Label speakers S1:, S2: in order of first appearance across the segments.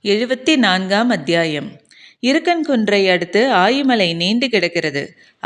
S1: 74ஆம் அத்தியாயம். இருக்கன்குன்றை அடுத்து ஆயிமலை நீண்டு கிடக்கிறது.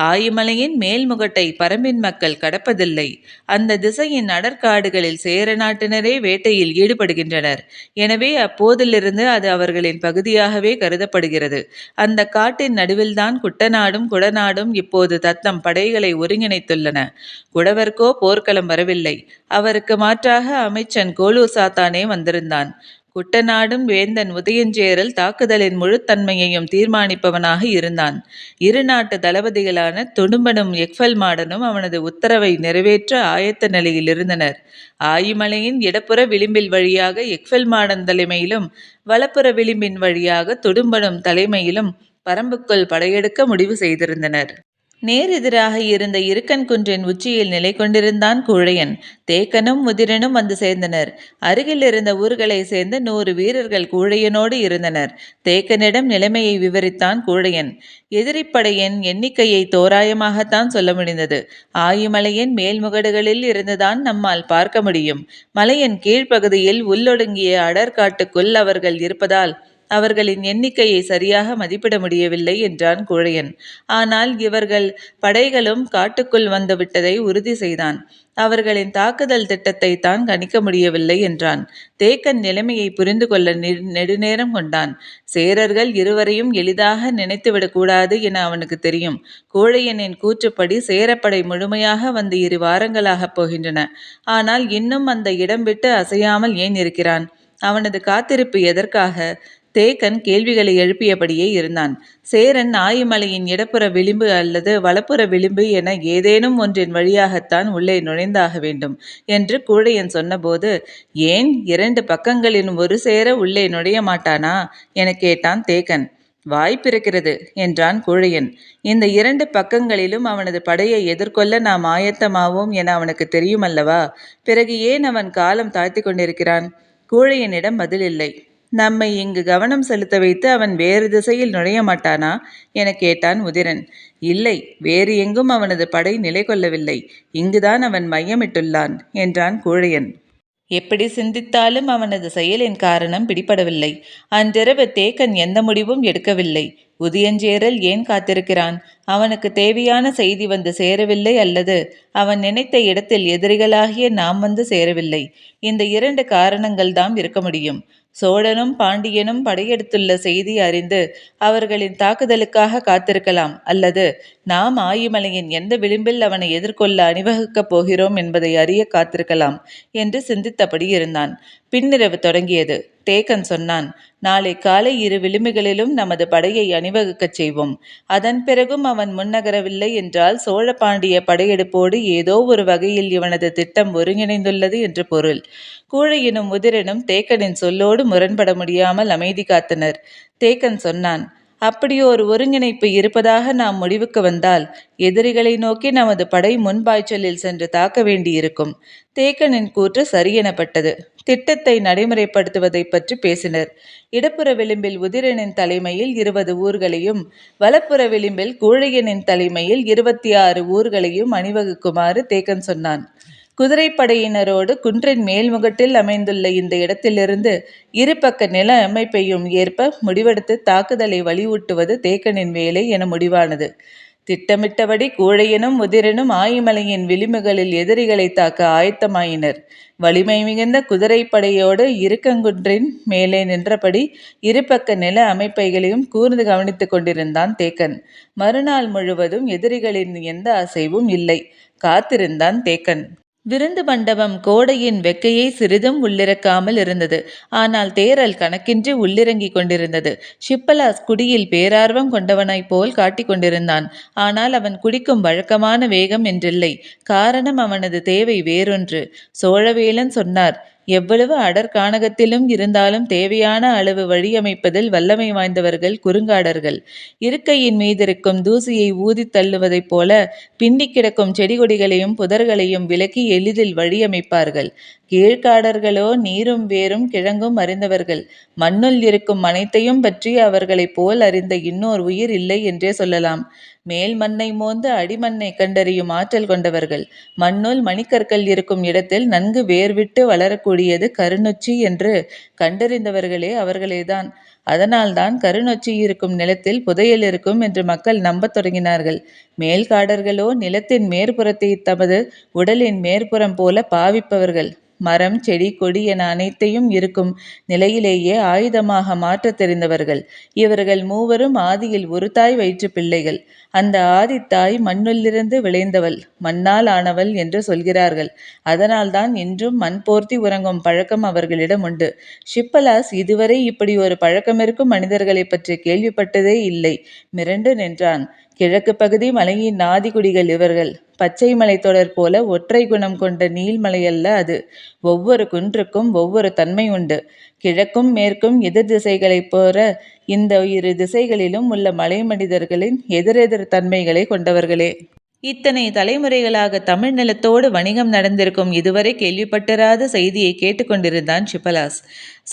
S1: ஆயிமலையின் மேல்முகட்டை பரம்பின் மக்கள் கடப்பதில்லை. அந்த திசையின் அடற்காடுகளில் சேர நாட்டினரே வேட்டையில் ஈடுபடுகின்றனர். எனவே அப்போதிலிருந்து அது அவர்களின் பகுதியாகவே கருதப்படுகிறது. அந்த காட்டின் நடுவில்தான் குட்டநாடும் குடநாடும் இப்போது தத்தம் படைகளை ஒருங்கிணைத்துள்ளன. குடவர்க்கோ போர்க்களம் வரவில்லை. அவருக்கு மாற்றாக அமைச்சன் கோலூர் சாத்தானே வந்திருந்தான். குட்டநாடும் வேந்தன் உதயஞ்சேரல் தாக்குதலின் முழுத்தன்மையையும் தீர்மானிப்பவனாக இருந்தான். இரு நாட்டு தளபதிகளான துடும்பனும் எக்ஃபெல்மாடனும் அவனது உத்தரவை நிறைவேற்ற ஆயத்த நிலையில் இருந்தனர். ஆயிமலையின் இடப்புற விளிம்பில் வழியாக எக்ஃபெல்மாடன் தலைமையிலும் வலப்புற விளிம்பின் வழியாக துடும்பனும் தலைமையிலும் பரம்புக்குள் படையெடுக்க முடிவு செய்திருந்தனர். நேரெதிராக இருந்த இருக்கன் குன்றின் உச்சியில் நிலை கொண்டிருந்தான் கூழையன். தேக்கனும் முதிரனும் வந்து சேர்ந்தனர். அருகில் இருந்த ஊர்களை சேர்ந்த 100 வீரர்கள் கூழையனோடு இருந்தனர். தேக்கனிடம் நிலைமையை விவரித்தான் கூழையன். எதிரிப்படையின் எண்ணிக்கையை தோராயமாகத்தான் சொல்ல முடிந்தது. ஆயிமலையின் மேல்முகடுகளில் இருந்துதான் நம்மால் பார்க்க முடியும். மலையின் கீழ்ப்பகுதியில் உள்ளொடுங்கிய அடற்காட்டுக்குள் அவர்கள் இருப்பதால் அவர்களின் எண்ணிக்கையை சரியாக மதிப்பிட முடியவில்லை என்றான் கூழையன். ஆனால் இவர்கள் படைகளும் காட்டுக்குள் வந்து விட்டதை உறுதி செய்தான். அவர்களின் தாக்குதல் திட்டத்தை தான் கணிக்க முடியவில்லை என்றான். தேக்கன் நிலைமையை புரிந்து கொள்ள நெடுநேரம் கொண்டான். சேரர்கள் இருவரையும் எளிதாக நினைத்துவிடக்கூடாது என அவனுக்கு தெரியும். கூழையனின் கூற்றுப்படி சேரப்படை முழுமையாக வந்து 2 வாரங்களாக போகின்றன. ஆனால் இன்னும் அந்த இடம் விட்டு அசையாமல் ஏன் இருக்கிறான்? அவனது காத்திருப்பு எதற்காக? தேக்கன் கேள்விகளை எழுப்பியபடியே இருந்தான். சேரன் ஆயிமலையின் இடப்புற விளிம்பு அல்லது வலப்புற விளிம்பு என ஏதேனும் ஒன்றின் வழியாகத்தான் உள்ளே நுழைந்தாக வேண்டும் என்று கூழையன் சொன்னபோது, ஏன் 2 பக்கங்களிலும் ஒரு சேர உள்ளே நுழைய மாட்டானா என கேட்டான் தேக்கன். வாய்ப்பிருக்கிறது என்றான் கூழையன். இந்த 2 பக்கங்களிலும் அவனது படையை எதிர்கொள்ள நாம் ஆயத்தமாவோம் என அவனுக்கு தெரியுமல்லவா? பிறகு ஏன் அவன் காலம் தாழ்த்தி கொண்டிருக்கிறான்? கூழையனிடம் பதில் இல்லை. நம்மை இங்கு கவனம் செலுத்த வைத்து அவன் வேறு திசையில் நுழைய மாட்டானா என கேட்டான் உதிரன். இல்லை, வேறு எங்கும் அவனது படை நிலை கொள்ளவில்லை. இங்குதான் அவன் மையமிட்டுள்ளான் என்றான் கூழையன். எப்படி சிந்தித்தாலும் அவனது செயலின் காரணம் பிடிபடவில்லை. அன்றிரவு தேக்கன் எந்த முடிவும் எடுக்கவில்லை. உதயஞ்சேரல் ஏன் காத்திருக்கிறான்? அவனுக்கு தேவையான செய்தி வந்து சேரவில்லை அல்லது அவன் நினைத்த இடத்தில் எதிரிகளாகிய நாம் வந்து சேரவில்லை. இந்த 2 காரணங்கள் தான் இருக்க முடியும். சோழனும் பாண்டியனும் படையெடுத்துள்ள செய்தி அறிந்து அவர்களின் தாக்குதலுக்காக காத்திருக்கலாம். அல்லது நாம் ஆயிமலையின் எந்த விளிம்பில் அவனை எதிர்கொள்ள அணிவகுக்கப் போகிறோம் என்பதை அறிய காத்திருக்கலாம் என்று சிந்தித்தபடி இருந்தான். பின்னிரவு தொடங்கியது. தேக்கன் சொன்னான், நாளை காலை 2 விளிம்புகளிலும் நமது படையை அணிவகுக்கச் செய்வோம். அதன் பிறகும் அவன் முன்னகரவில்லை என்றால் சோழ பாண்டிய படையெடுப்போடு ஏதோ ஒரு வகையில் இவனது திட்டம் ஒருங்கிணைந்துள்ளது என்று பொருள். கூழையனும் முதிரனும் தேக்கனின் சொல்லோடு முரண்பட முடியாமல் அமைதி காத்தனர். தேக்கன் சொன்னான், அப்படி ஒரு ஒருங்கிணைப்பு இருப்பதாக நாம் முடிவுக்கு வந்தால் எதிரிகளை நோக்கி நமது படை முன்பாய்ச்சலில் சென்று தாக்க வேண்டியிருக்கும். தேக்கனின் கூற்று சரியெனப்பட்டது. திட்டத்தை நடைமுறைப்படுத்துவதை பற்றி பேசினர். இடப்புற விளிம்பில் உதிரனின் தலைமையில் 20 ஊர்களையும் வலப்புற விளிம்பில் கூழையனின் தலைமையில் 26 ஊர்களையும் அணிவகுக்குமாறு தேக்கன் சொன்னான். குதிரைப்படையினரோடு குன்றின் மேல்முகட்டில் அமைந்துள்ள இந்த இடத்திலிருந்து 2 பக்க நில அமைப்பையும் ஏற்ப முடிவெடுத்து தாக்குதலை வலியூட்டுவது தேக்கனின் வேலை என முடிவானது. திட்டமிட்டபடி கூழையனும் முதிரனும் ஆயிமலையின் விளிம்புகளில் எதிரிகளை தாக்க ஆயத்தமாயினர். வலிமை மிகுந்த குதிரைப்படையோடு இருக்கங்குன்றின் மேலே நின்றபடி 2 பக்க நில அமைப்பைகளையும் கூர்ந்து கவனித்து கொண்டிருந்தான் தேக்கன். மறுநாள் முழுவதும் எதிரிகளின் எந்த அசைவும் இல்லை. காத்திருந்தான் தேக்கன். விருந்து மண்டபம் கோடையின் வெக்கையை சிறிதும் உள்ளிறக்காமல் இருந்தது. ஆனால் தேரல் கணக்கின்றி உள்ளிறங்கிக் கொண்டிருந்தது. ஷிப்பலாஸ் குடியில் பேரார்வம் கொண்டவனாய் போல் காட்டிக் கொண்டிருந்தான். ஆனால் அவன் குடிக்கும் வழக்கமான வேகம் என்றில்லை. காரணம் அவனது தேவை வேறொன்று. சோழவேலன் சொன்னார், எவ்வளவு அடற்கானகத்திலும் இருந்தாலும் தேவையான அளவு வழியமைப்பதில் வல்லமை வாய்ந்தவர்கள் குறுங்காடர்கள். இருக்கையின் மீதிருக்கும் தூசியை ஊதி தள்ளுவதைப் போல பின்னி கிடக்கும் செடி கொடிகளையும் புதர்களையும் விலக்கி எளிதில் வழியமைப்பார்கள். கீழ்காடர்களோ நீரும் வேரும் கிழங்கும் அறிந்தவர்கள். மண்ணுள் இருக்கும் அனைத்தையும் பற்றி அவர்களைப் போல் அறிந்த இன்னோர் உயிர் இல்லை என்றே சொல்லலாம். மேல் மண்ணை மோந்து அடிமண்ணை கண்டறியும் ஆற்றல் கொண்டவர்கள். மண்ணுள் மணிக்கற்கள் இருக்கும் இடத்தில் நன்கு வேர்விட்டு வளரக்கூடியது கருநொச்சி என்று கண்டறிந்தவர்களே அவர்களேதான். அதனால்தான் கருநொச்சி இருக்கும் நிலத்தில் புதையல் இருக்கும் என்று மக்கள் நம்பத் தொடங்கினார்கள். மேல்காடர்களோ நிலத்தின் மேற்புறத்தை தமது உடலின் மேற்புறம் போல பாவிப்பவர்கள். மரம் செடி கொடி என அனைத்தையும் இருக்கும் நிலையிலேயே ஆயுதமாக மாற்றத் தெரிந்தவர்கள். இவர்கள் மூவரும் ஆதியில் ஒரு தாய் வயிற்று பிள்ளைகள். அந்த ஆதித்தாய் மண்ணுள்ளிருந்து விளைந்தவள், மண்ணால் ஆனவள் என்று சொல்கிறார்கள். அதனால்தான் இன்றும் மண் போர்த்தி உறங்கும் பழக்கம் அவர்களிடம் உண்டு. ஷிப்பலாஸ் இதுவரை இப்படி ஒரு பழக்கமிருக்கும் மனிதர்களை பற்றி கேள்விப்பட்டதே இல்லை. மிரண்டு நின்றான். கிழக்கு பகுதி மலையின் ஆதிகுடிகள் இவர்கள். பச்சை மலைத்தொடர் போல ஒற்றை குணம் கொண்ட நீள்மலையல்ல அது. ஒவ்வொரு குன்றுக்கும் ஒவ்வொரு தன்மை உண்டு. கிழக்கும் மேற்கும் எதிர் திசைகளைப் போல இந்த இரு திசைகளிலும் உள்ள மலை மனிதர்களின் எதிரெதிர் தன்மைகளை கொண்டவர்களே. இத்தனை தலைமுறைகளாக தமிழ் நிலத்தோடு வணிகம் நடந்திருக்கும் இதுவரை கேள்விப்பட்டிராத செய்தியை கேட்டுக்கொண்டிருந்தான் ஷிப்பலாஸ்.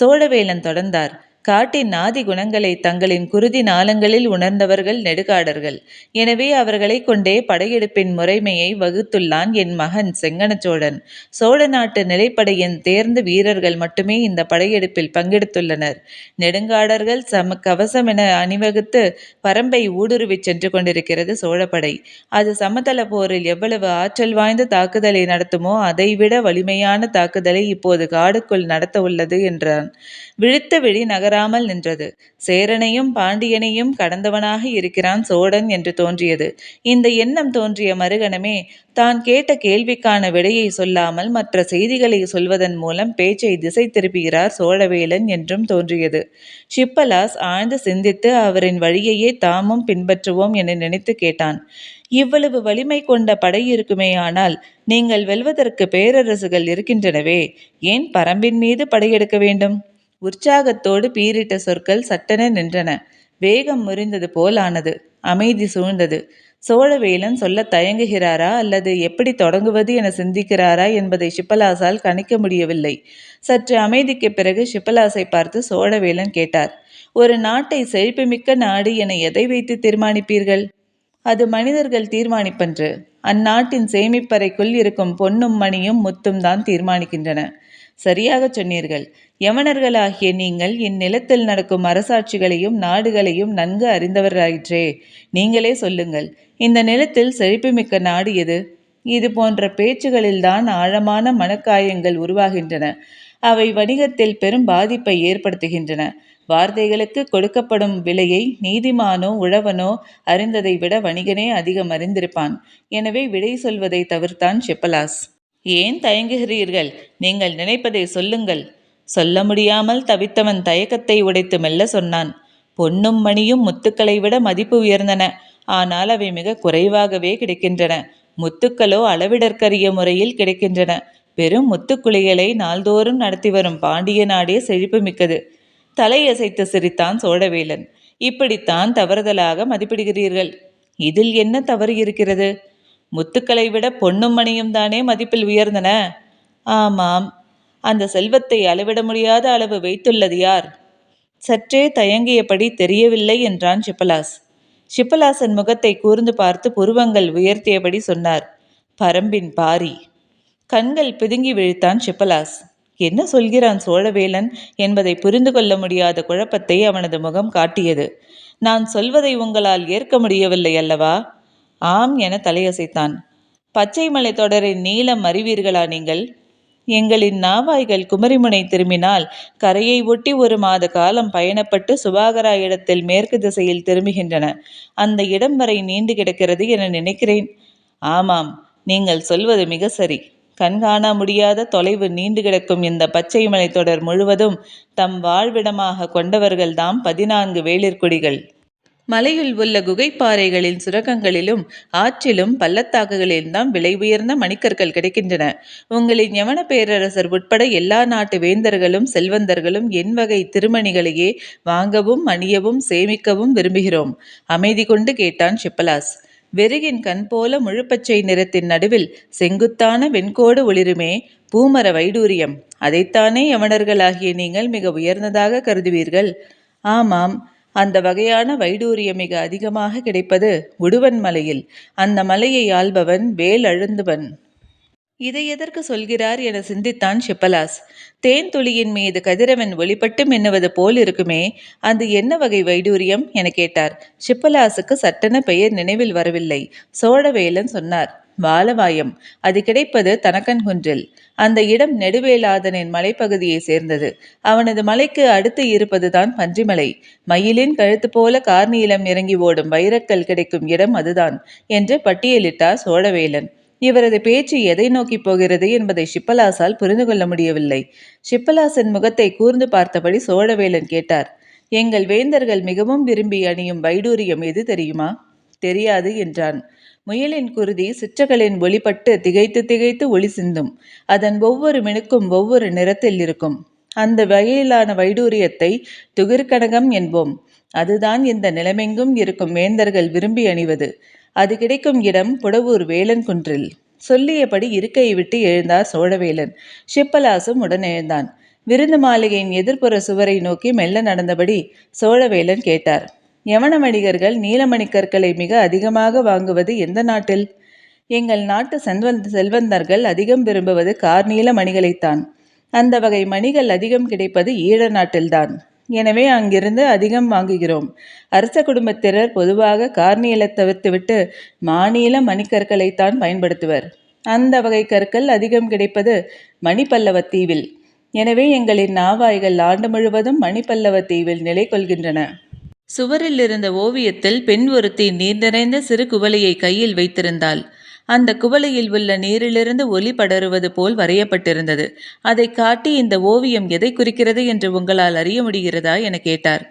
S1: சோழவேலன் தொடர்ந்தார். காட்டின் ஆதி குணங்களை தங்களின் குருதி நாளங்களில் உணர்ந்தவர்கள் நெடுகாடர்கள். எனவே அவர்களை கொண்டே படையெடுப்பின் முறைமையை வகுத்துள்ளான் என் மகன் செங்கணச்சோழன். சோழ நாட்டு நிலைப்படையின் தேர்ந்த வீரர்கள் மட்டுமே இந்த படையெடுப்பில் பங்கெடுத்துள்ளனர். நெடுங்காடர்கள் கவசமென அணிவகுத்து பரம்பை ஊடுருவி சென்று கொண்டிருக்கிறது சோழப்படை. அது சமதள போரில் எவ்வளவு ஆற்றல் வாய்ந்த தாக்குதலை நடத்துமோ அதைவிட வலிமையான தாக்குதலை இப்போது காடுக்குள் நடத்த உள்ளது என்றான். விழித்த விழி நகராமல் நின்றது. சேரனையும் பாண்டியனையும் கடந்தவனாக இருக்கிறான் சோழன் என்று தோன்றியது. இந்த எண்ணம் தோன்றிய மறுகணமே தான் கேட்ட கேள்விக்கான விடையை சொல்லாமல் மற்ற செய்திகளை சொல்வதன் மூலம் பேச்சை திசை திருப்புகிறார் சோழவேலன் என்றும் தோன்றியது. ஷிப்பலாஸ் ஆழ்ந்து சிந்தித்து அவரின் வழியையே தாமும் பின்பற்றுவோம் என நினைத்து கேட்டான். இவ்வளவு வலிமை கொண்ட படை இருக்குமேயானால் நீங்கள் வெல்வதற்கு பேரரசுகள் இருக்கின்றனவே, ஏன் பரம்பின் மீது படையெடுக்க வேண்டும்? உற்சாகத்தோடு பீரிட்ட சொற்கள் சட்டென நின்றன. வேகம் முறிந்தது போல் ஆனது. அமைதி சூழ்ந்தது. சோழவேலன் சொல்ல தயங்குகிறாரா அல்லது எப்படி தொடங்குவது என சிந்திக்கிறாரா என்பதை ஷிப்பலாசால் கணிக்க முடியவில்லை. சற்று அமைதிக்கு பிறகு ஷிப்பலாசை பார்த்து சோழவேலன் கேட்டார். ஒரு நாட்டை செழிப்புமிக்க நாடு என எதை வைத்து தீர்மானிப்பீர்கள்? அது மனிதர்கள் தீர்மானிப்பன்று. அந்நாட்டின் சேமிப்பறைக்குள் இருக்கும் பொன்னும் மணியும் முத்தும் தான் தீர்மானிக்கின்றன. சரியாக சொன்னீர்கள். யவனர்களாகிய நீங்கள் இந்நிலத்தில் நடக்கும் அரசாட்சிகளையும் நாடுகளையும் நன்கு அறிந்தவராயிற்றே. நீங்களே சொல்லுங்கள், இந்த நிலத்தில் செழிப்புமிக்க நாடு எது? இது போன்ற பேச்சுகளில்தான் ஆழமான மனக்காயங்கள் உருவாகின்றன. அவை வணிகத்தில் பெரும் பாதிப்பை ஏற்படுத்துகின்றன. வார்த்தைகளுக்கு கொடுக்கப்படும் விலையை நீதிமானோ உழவனோ அறிந்ததை விட வணிகனே அதிகம் அறிந்திருப்பான். எனவே விடை சொல்வதை தவிர்த்தான் ஷிப்பலாஸ். ஏன் தயங்குகிறீர்கள்? நீங்கள் நினைப்பதை சொல்லுங்கள். சொல்ல முடியாமல் தவித்தவன் தயக்கத்தை உடைத்து மெல்ல சொன்னான். பொன்னும் மணியும் முத்துக்களை விட மதிப்பு உயர்ந்தன. ஆனால் அவை மிக குறைவாகவே கிடைக்கின்றன. முத்துக்களோ அளவிடற்கரிய முறையில் கிடைக்கின்றன. பெரும் முத்துக்குளிகளை நாள்தோறும் நடத்தி வரும் பாண்டிய நாடே செழிப்பு மிக்கது. தலையசைத்து சிரித்தான் சோழவேலன். இப்படித்தான் தவறுதலாக மதிப்பிடுகிறீர்கள். இதில் என்ன தவறு இருக்கிறது? முத்துக்களை விட பொன்னும் மணியும் தானே மதிப்பில் உயர்ந்தன. ஆமாம். அந்த செல்வத்தை அளவிட முடியாத அளவு வைத்துள்ளது யார்? சற்றே தயங்கியபடி தெரியவில்லை என்றான் ஷிப்பலாஸ். ஷிப்பலாசன் முகத்தை கூர்ந்து பார்த்து புருவங்கள் உயர்த்தியபடி சொன்னார். பரம்பின் பாரி. கண்கள் பிதுங்கி விழித்தான் ஷிப்பலாஸ். என்ன சொல்கிறான் சோழவேலன் என்பதை புரிந்து கொள்ள முடியாத குழப்பத்தை அவனது முகம் காட்டியது. நான் சொல்வதை உங்களால் ஏற்க முடியவில்லை அல்லவா? ஆம் என தலையசைத்தான். பச்சை மலை தொடரின் நீளம் அறிவீர்களா நீங்கள்? எங்களின் நாவாய்கள் குமரிமுனை திரும்பினால் கரையை ஒட்டி 1 மாத காலம் பயணப்பட்டு சுபாகரா இடத்தில் மேற்கு திசையில் திரும்புகின்றன. அந்த இடம் வரை நீண்டு கிடக்கிறது என நினைக்கிறேன். ஆமாம், நீங்கள் சொல்வது மிக சரி. கண்காண முடியாத தொலைவு நீண்டு கிடக்கும் இந்த பச்சை மலை தொடர் முழுவதும் தம் வாழ்விடமாக கொண்டவர்கள்தாம் 14 வேளிர்குடிகள். மலையில் உள்ள குகைப்பாறைகளின் சுரங்கங்களிலும் ஆற்றிலும் பள்ளத்தாக்குகளில்தான் விலை உயர்ந்த மணிக்கற்கள் கிடைக்கின்றன. உங்களின் யவன பேரரசர் உட்பட எல்லா நாட்டு வேந்தர்களும் செல்வந்தர்களும் என் வகை திருமணிகளையே வாங்கவும் அணியவும் சேமிக்கவும் விரும்புகிறோம். அமைதி கொண்டு கேட்டான் ஷிப்பலாஸ். வெறுகின் கண் போல முழுப்பச்சை நிறத்தின் நடுவில் செங்குத்தான வெண்கோடு ஒளிருமே பூமர வைடூரியம். அதைத்தானே யவனர்களாகிய நீங்கள் மிக உயர்ந்ததாக கருதுவீர்கள். ஆமாம், அந்த வகையான வைடூரியம் மிக அதிகமாக கிடைப்பது உடுவன் மலையில். அந்த மலையை ஆள்பவன் வேல் அழுந்துவன். இதை எதற்கு சொல்கிறார் என சிந்தித்தான் ஷிப்பலாஸ். தேன் துளியின் மீது கதிரவன் ஒளிப்பட்டு மின்னுவது போல் இருக்குமே, அது என்ன வகை வைடூரியம் என கேட்டார். ஷிப்பலாஸுக்கு சட்டென பெயர் நினைவில் வரவில்லை. சோழவேலன் சொன்னார், வாலவாயம். அது கிடைப்பது தனக்கன்குன்றில். அந்த இடம் நெடுவேலாதனின் மலைப்பகுதியை சேர்ந்தது. அவனது மலைக்கு அடுத்து இருப்பதுதான் பன்றிமலை. மயிலின் கழுத்து போல கார்நீலம் இறங்கி ஓடும் வைரக்கல் கிடைக்கும் இடம் அதுதான் என்று பட்டியலிட்டார் சோழவேலன். இவரது பேச்சு எதை நோக்கி போகிறது என்பதை ஷிப்பலாஸால் புரிந்து கொள்ள முடியவில்லை. ஷிப்பலாசின் முகத்தை கூர்ந்து பார்த்தபடி சோழவேலன் கேட்டார், எங்கள் வேந்தர்கள் மிகவும் விரும்பி அணியும் வைடூரியம் எது தெரியுமா? தெரியாது என்றான். முயலின் குருதி சிற்றகளின் ஒளிப்பட்டு திகைத்து திகைத்து ஒளி சிந்தும். அதன் ஒவ்வொரு மினுக்கும் ஒவ்வொரு நிறத்தில் இருக்கும். அந்த வகையிலான வைடூரியத்தை துகிர்கனகம் என்போம். அதுதான் இந்த நிலமெங்கும் இருக்கும் வேந்தர்கள் விரும்பி அணிவது. அது கிடைக்கும் இடம் புடவூர் வேலன் குன்றில். சொல்லியபடி இருக்கையை விட்டு எழுந்தார் சோழவேலன். ஷிப்பலாசும் உடன் எழுந்தான். விருந்து மாளிகையின் எதிர்ப்புற சுவரை நோக்கி மெல்ல நடந்தபடி சோழவேலன் கேட்டார், யவன வணிகர்கள் நீலமணி கற்களை மிக அதிகமாக வாங்குவது எந்த நாட்டில்? எங்கள் நாட்டு செல்வந்தர்கள் அதிகம் விரும்புவது கார்நீல மணிகளைத்தான். அந்த வகை மணிகள் அதிகம் கிடைப்பது ஈழ நாட்டில்தான். எனவே அங்கிருந்து அதிகம் வாங்குகிறோம். அரச குடும்பத்தினர் பொதுவாக கார்நீலை தவிர்த்துவிட்டு மாநில மணிக்கற்களைத்தான் பயன்படுத்துவர். அந்த வகை கற்கள் அதிகம் கிடைப்பது மணிப்பல்லவ தீவில். எனவே எங்களின் நாவாய்கள் ஆண்டு முழுவதும் மணிப்பல்லவ தீவில் நிலை கொள்கின்றன. சுவரில் இருந்த ஓவியத்தில் பெண் ஒருத்தி நீர் நிறைந்த சிறு குவளையை கையில் வைத்திருந்தாள். அந்த குவளையில் உள்ள நீரிலிருந்து ஒளி படருவது போல் வரையப்பட்டிருந்தது. அதை காட்டி இந்த ஓவியம் எதை குறிக்கிறது என்று உங்களால் அறிய முடிகிறதா என கேட்டார்.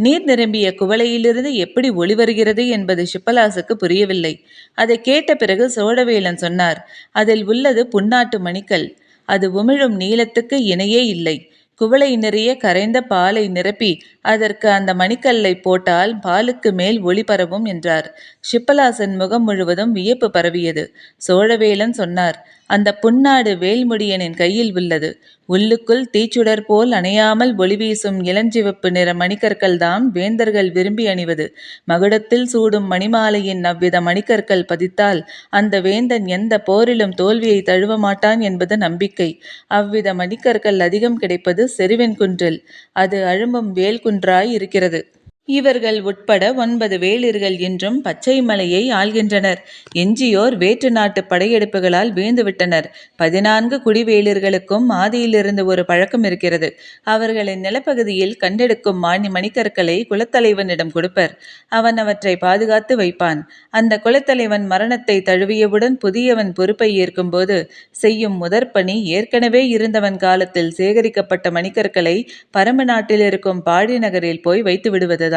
S1: நீர் நிரம்பிய குவளையிலிருந்து எப்படி ஒளி வருகிறது என்பது ஷிப்பலாசுக்கு புரியவில்லை. அதை கேட்ட பிறகு சோழவேலன் சொன்னார், அதில் உள்ளது புன்னாட்டு மணிக்கல். அது உமிழும் நீளத்துக்கு இணையே இல்லை. குவளை நிறைய கரைந்த பாலை நிரப்பி அதற்கு அந்த மணிக்கல்லை போட்டால் பாலுக்கு மேல் ஒளி பரவும் என்றார். ஷிப்பலாசன் முகம் முழுவதும் வியப்பு பரவியது. சோழவேலன் சொன்னார், அந்த புன்னாடு வேல்முடியனின் கையில் உள்ளது. உள்ளுக்குள் தீச்சுடர் போல் அணையாமல் ஒளி வீசும் இளஞ்சிவப்பு நிற மணிக்கற்கள்தான் வேந்தர்கள் விரும்பி அணிவது. மகுடத்தில் சூடும் மணிமாலையின் அவ்வித மணிக்கற்கள் பதித்தால் அந்த வேந்தன் எந்த போரிலும் தோல்வியை தழுவ மாட்டான் என்பது நம்பிக்கை. அவ்வித மணிக்கற்கள் அதிகம் கிடைப்பது செருவென் குன்றில். அது அழும்பும் வேல்குன்றாய் இருக்கிறது. இவர்கள் உட்பட 9 வேளிர்கள் இன்றும் பச்சை மலையை ஆள்கின்றனர். எஞ்சியோர் வேற்று நாட்டு படையெடுப்புகளால் வீழ்ந்துவிட்டனர். 14 குடிவேளிர்களுக்கும் ஆதியிலிருந்து ஒரு பழக்கம் இருக்கிறது. அவர்களின் நிலப்பகுதியில் கண்டெடுக்கும் மணிக்கற்களை குலத்தலைவனிடம் கொடுப்பர். அவன் அவற்றை பாதுகாத்து வைப்பான். அந்த குலத்தலைவன் மரணத்தை தழுவியவுடன் புதியவன் பொறுப்பை ஏற்கும்போது செய்யும் முதற்பணி ஏற்கனவே இருந்தவன் காலத்தில் சேகரிக்கப்பட்ட மணிக்கற்களை பரம்பு நாட்டில் இருக்கும் பாடி நகரில் போய் வைத்து விடுவதுதான்.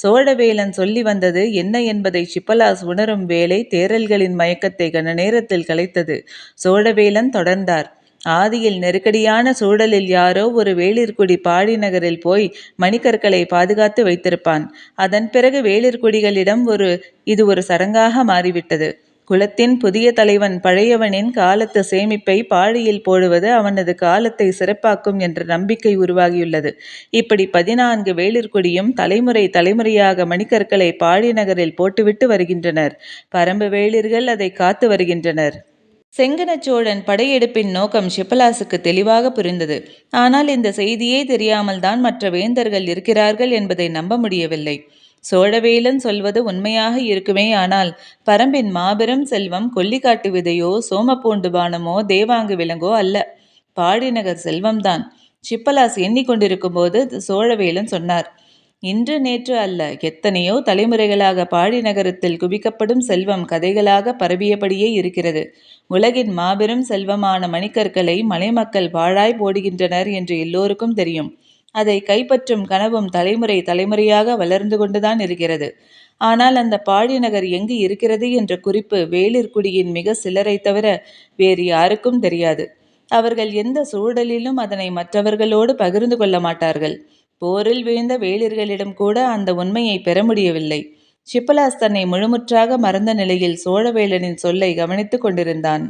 S1: சோழவேலன் சொல்லி வந்தது என்ன என்பதை ஷிப்பலாஸ் உணரும் வேலை தேரல்களின் மயக்கத்தை கன நேரத்தில் கலைத்தது. சோழவேலன் தொடர்ந்தார். ஆதியில் நெருக்கடியான சூழலில் யாரோ ஒரு வேளிர்குடி பாடி நகரில் போய் மணிக்கற்களை பாதுகாத்து வைத்திருப்பான். அதன் பிறகு வேளிர்குடிகளிடம் இது ஒரு சடங்காக மாறிவிட்டது. குலத்தின் புதிய தலைவன் பழையவனின் காலத்து சேமிப்பை பாழியில் போடுவது அவனது காலத்தை சிறப்பாக்கும் என்ற நம்பிக்கை உருவாகியுள்ளது. இப்படி 14 வேளிர்குடியும் தலைமுறை தலைமுறையாக மணிக்கற்களை பாடி நகரில் போட்டுவிட்டு வருகின்றனர். பரம்பு வேளிர்கள் அதை காத்து வருகின்றனர். செங்கனச்சோழன் படையெடுப்பின் நோக்கம் ஷிப்பலாசுக்கு தெளிவாக புரிந்தது. ஆனால் இந்த செய்தியே தெரியாமல் தான் மற்ற வேந்தர்கள் இருக்கிறார்கள் என்பதை நம்ப முடியவில்லை. சோழவேலன் சொல்வது உண்மையாக இருக்குமே, ஆனால் பரம்பின் மாபெரும் செல்வம் கொல்லிக்காட்டு விதையோ சோமப்பூண்டு பானமோ தேவாங்கு விலங்கோ அல்ல, பாடிநகர் செல்வம்தான். ஷிப்பலாஸ் எண்ணிக்கொண்டிருக்கும் போது சோழவேலன் சொன்னார், இன்று நேற்று அல்ல, எத்தனையோ தலைமுறைகளாக பாடி நகரத்தில் குவிக்கப்படும் செல்வம் கதைகளாக பரவியபடியே இருக்கிறது. உலகின் மாபெரும் செல்வமான மணிக்கற்களை மலைமக்கள் பாழாய் போடுகின்றனர் என்று எல்லோருக்கும் தெரியும். அதை கைப்பற்றும் கனவும் தலைமுறை தலைமுறையாக வளர்ந்து கொண்டுதான் இருக்கிறது. ஆனால் அந்த பாடி நகர் எங்கு இருக்கிறது என்ற குறிப்பு வேளிர்குடியின் மிக சிலரை தவிர வேறு யாருக்கும் தெரியாது. அவர்கள் எந்த சூழலிலும் அதனை மற்றவர்களோடு பகிர்ந்து கொள்ள மாட்டார்கள். போரில் வீழ்ந்த வேளிர்களிடம் கூட அந்த உண்மையை பெற முடியவில்லை. ஷிப்பலாஸ் தன்னை முழுமுற்றாக மறந்த நிலையில் சோழவேலனின் சொல்லை கவனித்துக் கொண்டிருந்தான்.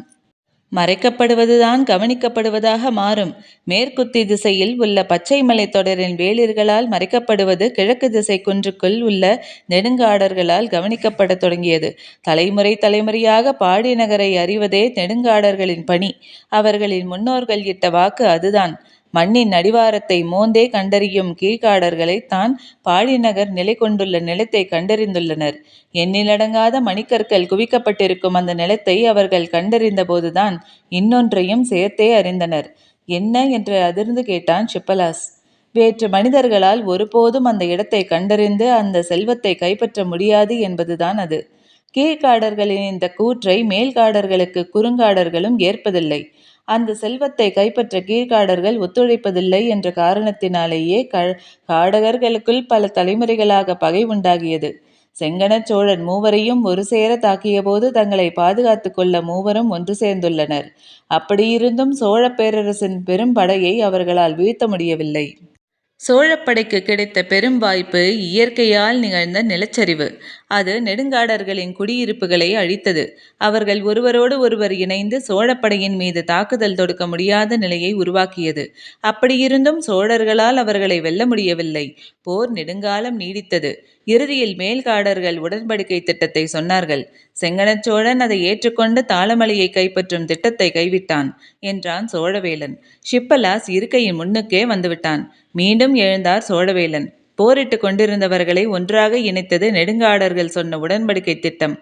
S1: மறைக்கப்படுவதுதான் கவனிக்கப்படுவதாக மாறும். மேற்குத்தி திசையில் உள்ள பச்சை மலைத்தொடரின் வேலிர்களால் மறைக்கப்படுவது கிழக்கு திசை குன்றுக்குள் உள்ள நெடுங்காடர்களால் கவனிக்கப்படத் தொடங்கியது. தலைமுறை தலைமுறையாக பாடி நகரை அறிவதே நெடுங்காடர்களின் பணி. அவர்களின் முன்னோர்கள் இட்ட வாக்கு அதுதான். மண்ணின் அடிவாரத்தை மோந்தே கண்டறியும் கீழ்காடர்களை தான் பாடிநகர் நிலை கொண்டுள்ள நிலத்தை கண்டறிந்துள்ளனர். எண்ணிலடங்காத மணிக்கற்கள் குவிக்கப்பட்டிருக்கும் அந்த நிலத்தை அவர்கள் கண்டறிந்த போதுதான் இன்னொன்றையும் சேர்த்தே அறிந்தனர். என்ன என்று அதிர்ந்து கேட்டான் ஷிப்பலாஸ். வேற்று மனிதர்களால் ஒருபோதும் அந்த இடத்தை கண்டறிந்து அந்த செல்வத்தை கைப்பற்ற முடியாது என்பதுதான் அது. கீழ்காடர்களின் இந்த கூற்றை மேல்காடர்களுக்கு குறுங்காடர்களும் ஏற்பதில்லை. அந்த செல்வத்தை கைப்பற்ற கீழ்காடர்கள் ஒத்துழைப்பதில்லை என்ற காரணத்தினாலேயே காடகர்களுக்குள் பல தலைமுறைகளாக பகை உண்டாகியது. செங்கணச் சோழன் மூவரையும் ஒரு சேர தாக்கிய போது தங்களை பாதுகாத்து கொள்ள மூவரும் ஒன்று சேர்ந்துள்ளனர். அப்படியிருந்தும் சோழ பேரரசின் பெரும் படையை அவர்களால் வீழ்த்த முடியவில்லை. சோழப்படைக்கு கிடைத்த பெரும் வாய்ப்பு இயற்கையால் நிகழ்ந்த நிலச்சரிவு. அது நெடுங்காடர்களின் குடியிருப்புகளை அழித்தது. அவர்கள் ஒருவரோடு ஒருவர் இணைந்து சோழப்படையின் மீது தாக்குதல் தொடுக்க முடியாத நிலையை உருவாக்கியது. அப்படியிருந்தும் சோழர்களால் அவர்களை வெல்ல முடியவில்லை. போர் நெடுங்காலம் நீடித்தது. இறுதியில் மேல்காடர்கள் உடன்படிக்கை திட்டத்தை சொன்னார்கள். செங்கணச்சோழன் அதை ஏற்றுக்கொண்டு தாளமலையை கைப்பற்றும் திட்டத்தை கைவிட்டான் என்றான் சோழவேலன். ஷிப்பலாஸ் இருக்கையின் முன்னுக்கே வந்துவிட்டான். மீண்டும் எழுந்தார் சோழவேலன். போரிட்டு கொண்டிருந்தவர்களை ஒன்றாக இணைத்தது நெடுங்காடர்கள் சொன்ன உடன்படிக்கை திட்டம்.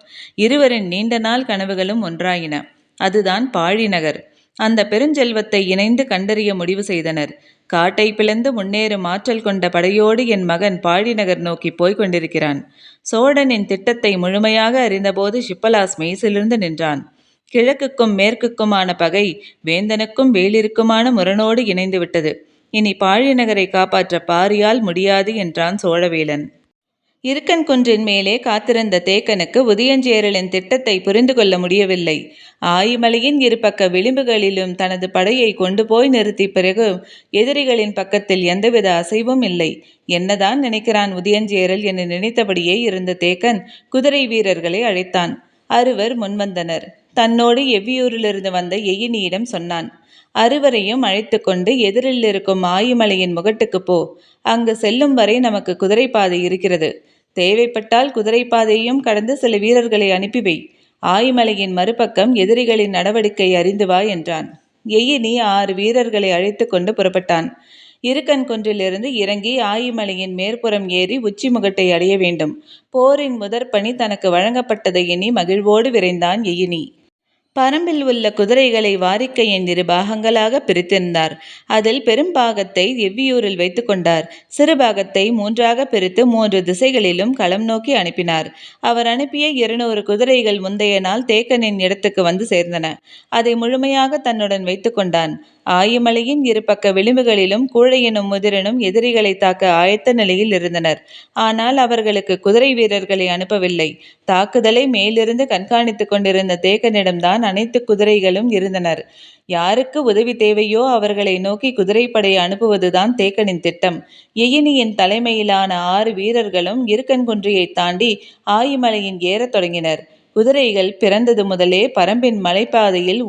S1: இருவரின் நீண்ட நாள் கனவுகளும் ஒன்றாயின. அதுதான் பாழிநகர். அந்த பெருஞ்செல்வத்தை இணைந்து கண்டறிய முடிவு செய்தனர். காட்டை பிளந்து முன்னேறும் ஆற்றல் கொண்ட படையோடு என் மகன் பாழிநகர் நோக்கி போய்க் கொண்டிருக்கிறான். சோழனின் திட்டத்தை முழுமையாக அறிந்தபோது ஷிப்பலாஸ் மெய்சிலிருந்து நின்றான். கிழக்குக்கும் மேற்குக்குமான பகை வேந்தனுக்கும் வேலிற்குமான முரணோடு இணைந்து விட்டது. இனி பாழிநகரை காப்பாற்ற பாரியால் முடியாது என்றான் சோழவேலன். இருக்கன் குன்றின் மேலே காத்திருந்த தேக்கனுக்கு உதயஞ்சேரலின் திட்டத்தை புரிந்து கொள்ள முடியவில்லை. ஆயிமலையின் இரு பக்க விளிம்புகளிலும் தனது படையை கொண்டு போய் நிறுத்தி பிறகு எதிரிகளின் பக்கத்தில் எந்தவித அசைவும் இல்லை. என்னதான் நினைக்கிறான் உதயஞ்சேரல் என நினைத்தபடியே இருந்த தேக்கன் குதிரை வீரர்களை அழைத்தான். அறுவர் முன்வந்தனர். தன்னோடு எவ்வியூரிலிருந்து வந்த எயினியிடம் சொன்னான். அறுவரையும் அழைத்து கொண்டு எதிரில் இருக்கும் ஆயிமலையின் முகட்டுக்கு போ. அங்கு செல்லும் வரை நமக்கு குதிரைப்பாதை இருக்கிறது. தேவைப்பட்டால் குதிரைப்பாதையையும் கடந்து சில வீரர்களை அனுப்பிவை. ஆயிமலையின் மறுபக்கம் எதிரிகளின் நடவடிக்கை அறிந்து வா என்றான். எயினி 6 வீரர்களை அழைத்து கொண்டு புறப்பட்டான். இருக்கன் குன்றிலிருந்து இறங்கி ஆயிமலையின் மேற்புறம் ஏறி உச்சி முகட்டை அடைய வேண்டும். போரின் முதற்பணி தனக்கு வழங்கப்பட்டதை எண்ணி மகிழ்வோடு விரைந்தான் எயினி. பரம்பில் உள்ள குதிரைகளை வாரிக்கையின் 2 பாகங்களாக பிரித்திருந்தார். அதில் பெரும்பாகத்தை எவ்வியூரில் வைத்து கொண்டார். சிறு பாகத்தை 3ஆக பிரித்து 3 திசைகளிலும் களம் நோக்கி அனுப்பினார். அவர் அனுப்பிய 200 குதிரைகள் முந்தைய நாள் தேக்கனின் இடத்துக்கு வந்து சேர்ந்தன. அதை முழுமையாக தன்னுடன் வைத்து கொண்டான். ஆயிமலையின் 2 பக்க விளிம்புகளிலும் கூழையனும் முதிரனும் எதிரிகளை தாக்க ஆயத்த நிலையில் இருந்தனர். ஆனால் அவர்களுக்கு குதிரை வீரர்களை அனுப்பவில்லை. தாக்குதலை மேலிருந்து கண்காணித்துக் கொண்டிருந்த தேக்கனிடம்தான் அனைத்து குதிரைகளும் இருந்தனர். யாருக்கு உதவி தேவையோ அவர்களை நோக்கி குதிரைப்படையை அனுப்புவதுதான் தேக்கனின் திட்டம். எயினியின் தலைமையிலான 6 வீரர்களும் இருக்கன்குன்றியை தாண்டி ஆயிமலையின் ஏறத் தொடங்கினர். குதிரைகள் பிறந்தது முதலே பரம்பின் மலைப்பாதையில்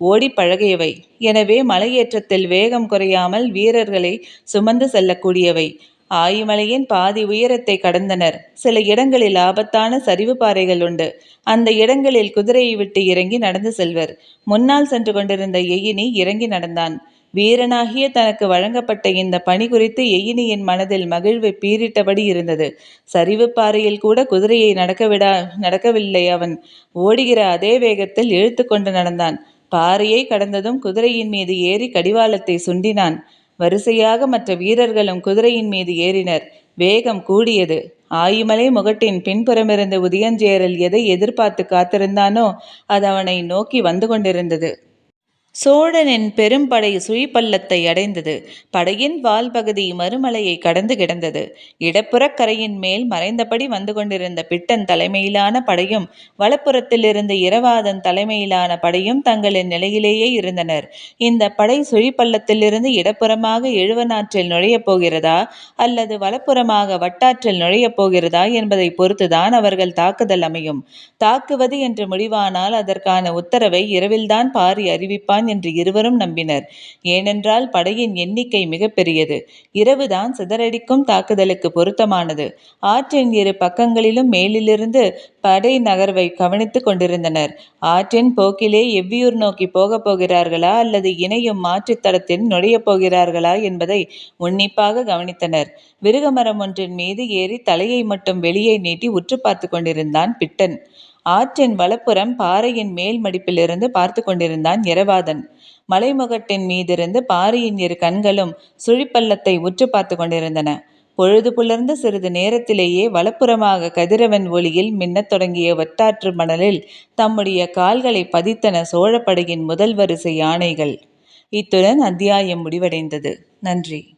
S1: ஓடி பழகியவை. எனவே மலையேற்றத்தில் வேகம் குறையாமல் வீரர்களை சுமந்து செல்லக்கூடியவை. ஆயிமலையின் பாதி உயரத்தை கடந்தனர். சில இடங்களில் ஆபத்தான சரிவு பாறைகள் உண்டு. அந்த இடங்களில் குதிரையை விட்டு இறங்கி நடந்து செல்வர். முன்னால் சென்று கொண்டிருந்த எயினி இறங்கி நடந்தான். வீரனாகிய தனக்கு வழங்கப்பட்ட இந்த பணி குறித்து எயினியின் மனதில் மகிழ்வு பீரிட்டபடி இருந்தது. சரிவு பாறையில் கூட குதிரையை நடக்கவில்லை. அவன் ஓடுகிற அதே வேகத்தில் இழுத்து கொண்டு நடந்தான். பாறையை கடந்ததும் குதிரையின் மீது ஏறி கடிவாளத்தை சுண்டினான். வரிசையாக மற்ற வீரர்களும் குதிரையின் மீது ஏறினர். வேகம் கூடியது. ஆயிமலை முகட்டின் பின்புறமிருந்து உதயஞ்சேரல் எதை எதிர்பார்த்து காத்திருந்தானோ அது அவனை நோக்கி வந்து கொண்டிருந்தது. சோழனின் பெரும்படை சுழிப்பள்ளத்தை அடைந்தது. படையின் வால்பகுதி மறுமலையை கடந்து கிடந்தது. இடப்புறக் கரையின் மேல் மறைந்தபடி வந்து கொண்டிருந்த பிட்டன் தலைமையிலான படையும் வலப்புறத்திலிருந்து இரவாதன் தலைமையிலான படையும் தங்களின் நிலையிலேயே இருந்தனர். இந்த படை சுழிப்பள்ளத்திலிருந்து இடப்புறமாக எழுவனாற்றில் நுழையப் போகிறதா அல்லது வலப்புறமாக வட்டாற்றில் நுழையப் போகிறதா என்பதை பொறுத்துதான் அவர்கள் தாக்குதல் அமையும். தாக்குவது என்று முடிவானால் அதற்கான உத்தரவை இரவில்தான் பாரி அறிவிப்பான் என்று இருவரும் நம்பினர். ஏனென்றால் படையின் எண்ணிக்கை மிகப்பெரியது. இரவுதான் சிதறடிக்கும் தாக்குதலுக்கு பொருத்தமானது. ஆற்றின் இரு பக்கங்களிலும் மேலிலிருந்து படை நகர்வை கவனித்துக் கொண்டிருந்தனர். ஆற்றின் போக்கிலே எவ்வியூர் நோக்கி போகப் போகிறார்களா அல்லது இணையும் மாற்றுத் தடத்தில் நுழையப் போகிறார்களா என்பதை உன்னிப்பாக கவனித்தனர். விருகமரம் ஒன்றின் மீது ஏறி தலையை மட்டும் வெளியே நீட்டி உற்று பார்த்து கொண்டிருந்தான் பிட்டன். ஆற்றின் வலப்புறம் பாறையின் மேல் மடிப்பிலிருந்து பார்த்து கொண்டிருந்தான் இரவாதன். மலைமுகட்டின் மீதிருந்து பாரியின் இரு கண்களும் சுழிப்பள்ளத்தை உற்று பார்த்து கொண்டிருந்தன. பொழுது புலர்ந்த சிறிது நேரத்திலேயே வலப்புறமாக கதிரவன் ஒளியில் மின்னத் தொடங்கிய வட்டாற்று மணலில் தம்முடைய கால்களை பதித்தன சோழப்படையின் முதல் வரிசை யானைகள். இத்துடன் அத்தியாயம் முடிவடைந்தது. நன்றி.